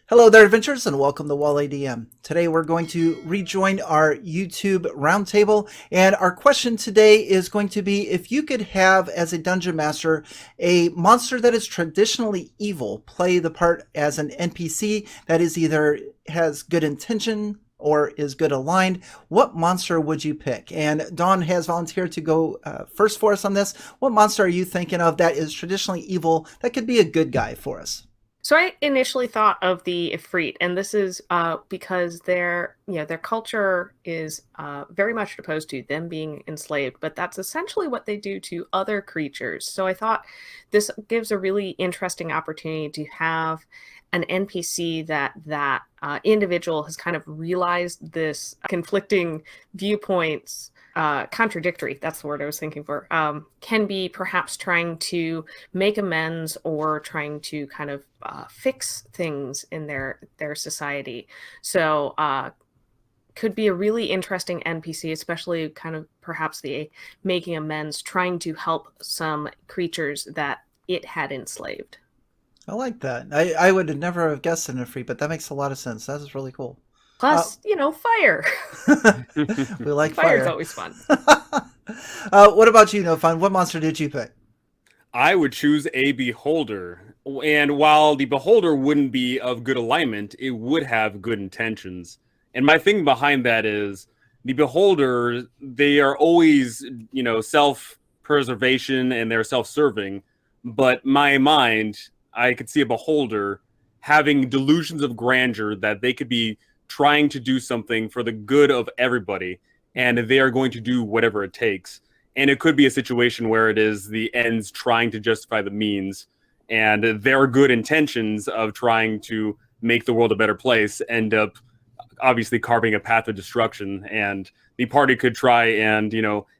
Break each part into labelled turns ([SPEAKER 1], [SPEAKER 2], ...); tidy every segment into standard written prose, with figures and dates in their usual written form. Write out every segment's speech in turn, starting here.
[SPEAKER 1] Hello there, adventurers, and welcome to Wally DM. Today we're going to rejoin our YouTube roundtable, and our question today is going to be if you could have, as a dungeon master, a monster that is traditionally evil play the part as an NPC that is either has good intention or is good aligned, what monster would you pick? And Dawn has volunteered to go first for us on this. What monster are you thinking of that is traditionally evil that could be a good guy for us?
[SPEAKER 2] So I initially thought of the Ifrit, and this is because their culture is very much opposed to them being enslaved, but that's essentially what they do to other creatures. So I thought this gives a really interesting opportunity to have an NPC that individual has kind of realized this conflicting viewpoints. Contradictory, that's the word I was thinking for, can be perhaps trying to make amends or trying to kind of fix things in their society. So could be a really interesting NPC, especially kind of perhaps the making amends, trying to help some creatures that it had enslaved.
[SPEAKER 1] I like that. I would never have guessed an Ifrit, but that makes a lot of sense. That is really cool.
[SPEAKER 2] Plus, fire.
[SPEAKER 1] We like
[SPEAKER 2] Fire's
[SPEAKER 1] fire.
[SPEAKER 2] always fun.
[SPEAKER 1] What about you, No Fun? What monster did you pick?
[SPEAKER 3] I would choose a beholder. And while the beholder wouldn't be of good alignment, it would have good intentions. And my thing behind that is the beholder, they are always, self-preservation and they're self-serving. But my mind, I could see a beholder having delusions of grandeur that they could be trying to do something for the good of everybody, and they are going to do whatever it takes. And it could be a situation where it is the ends trying to justify the means, and their good intentions of trying to make the world a better place end up obviously carving a path of destruction. And the party could try and,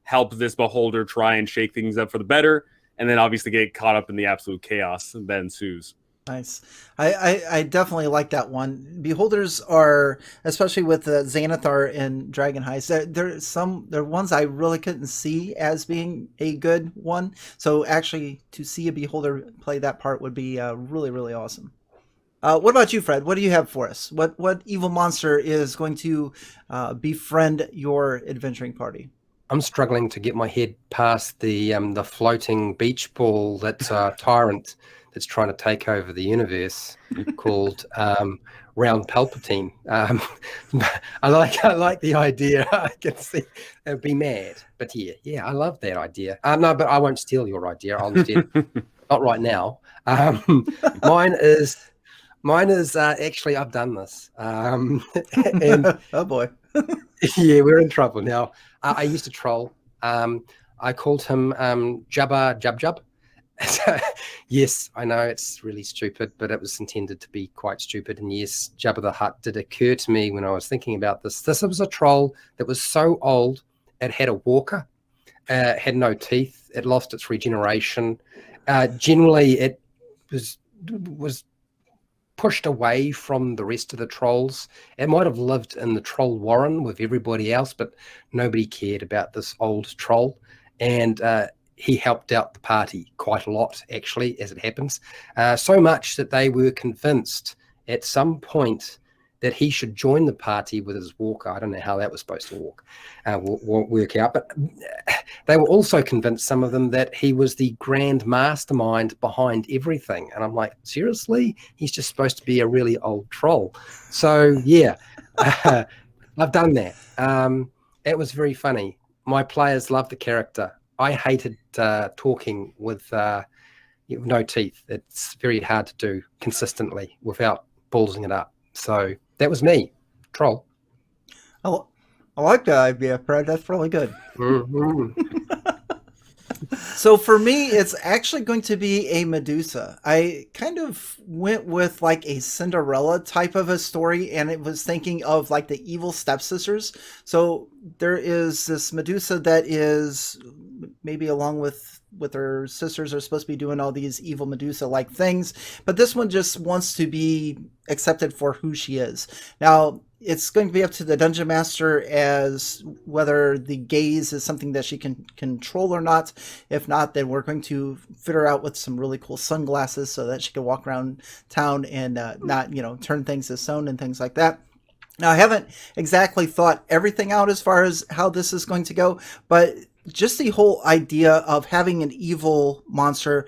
[SPEAKER 3] help this beholder try and shake things up for the better, and then obviously get caught up in the absolute chaos that ensues.
[SPEAKER 1] Nice. I definitely like that one. Beholders are, especially with Xanathar and Dragon Heist, they're ones I really couldn't see as being a good one. So actually, to see a beholder play that part would be really, really awesome. What about you, Fred? What do you have for us? What evil monster is going to befriend your adventuring party?
[SPEAKER 4] I'm struggling to get my head past the floating beach ball that's tyrant that's trying to take over the universe called Round Palpatine. I like the idea. I can see it'd be mad, but yeah, I love that idea. No, but I won't steal your idea. I'll instead, not right now. Mine is actually I've done this, and
[SPEAKER 1] Oh boy.
[SPEAKER 4] yeah, we're in trouble now. I used to troll. I called him Jabba Jub Jub. Yes, I know it's really stupid, but it was intended to be quite stupid. And yes, Jabba the Hutt did occur to me when I was thinking about this. This was a troll that was so old, it had a walker, had no teeth, it lost its regeneration. Generally, it was pushed away from the rest of the trolls. It might have lived in the troll warren with everybody else, but nobody cared about this old troll. And he helped out the party quite a lot, actually, as it happens. So much that they were convinced at some point that he should join the party with his walker. I don't know how that was supposed to work out, but they were also convinced, some of them, that he was the grand mastermind behind everything. And I'm like, seriously? He's just supposed to be a really old troll. So yeah, I've done that. It was very funny. My players loved the character. I hated talking with no teeth. It's very hard to do consistently without ballsing it up. So that was me, troll.
[SPEAKER 1] I like that idea, Fred. That's really good.
[SPEAKER 4] Mm-hmm.
[SPEAKER 1] So for me, it's actually going to be a Medusa. I kind of went with like a Cinderella type of a story, and it was thinking of like the evil stepsisters. So there is this Medusa that is maybe along with her sisters are supposed to be doing all these evil Medusa like things, but this one just wants to be accepted for who she is. Now, it's going to be up to the dungeon master as whether the gaze is something that she can control or not. If not, then we're going to fit her out with some really cool sunglasses so that she can walk around town and not, turn things to stone and things like that. Now, I haven't exactly thought everything out as far as how this is going to go, but just the whole idea of having an evil monster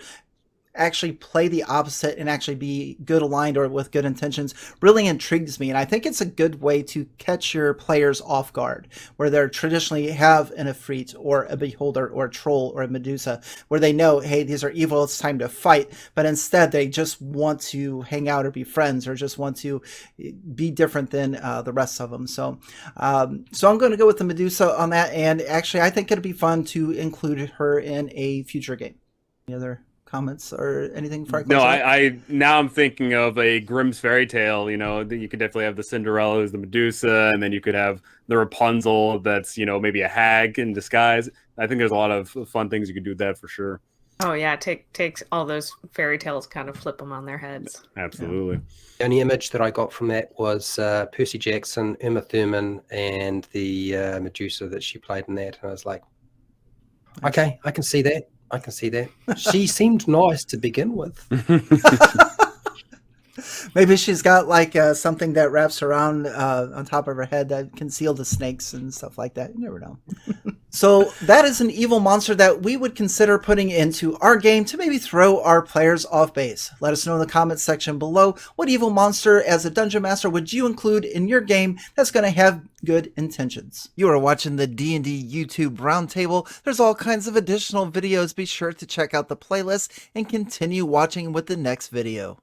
[SPEAKER 1] actually play the opposite and actually be good aligned or with good intentions really intrigues me. And I think it's a good way to catch your players off guard, where they're traditionally have an Ifrit or a Beholder or a Troll or a Medusa, where they know, hey, these are evil, it's time to fight. But instead, they just want to hang out or be friends or just want to be different than the rest of them. So I'm going to go with the Medusa on that. And actually, I think it'd be fun to include her in a future game. Any other comments or anything for
[SPEAKER 3] No, I now I'm thinking of a Grimm's fairy tale. You could definitely have the Cinderella as the Medusa, and then you could have the Rapunzel that's maybe a hag in disguise. I think there's a lot of fun things you could do with that for sure.
[SPEAKER 2] Oh yeah, takes all those fairy tales, kind of flip them on their heads.
[SPEAKER 3] Absolutely.
[SPEAKER 2] Yeah.
[SPEAKER 4] The only image that I got from that was Percy Jackson, Uma Thurman, and the Medusa that she played in that, and I was like, okay, I can see that. I can see that. She seemed nice to begin with.
[SPEAKER 1] Maybe she's got like something that wraps around on top of her head that conceal the snakes and stuff like that. You never know. So that is an evil monster that we would consider putting into our game to maybe throw our players off base. Let us know in the comments section below, what evil monster as a dungeon master would you include in your game that's going to have good intentions. You are watching the D&D YouTube Roundtable. There's all kinds of additional videos. Be sure to check out the playlist and continue watching with the next video.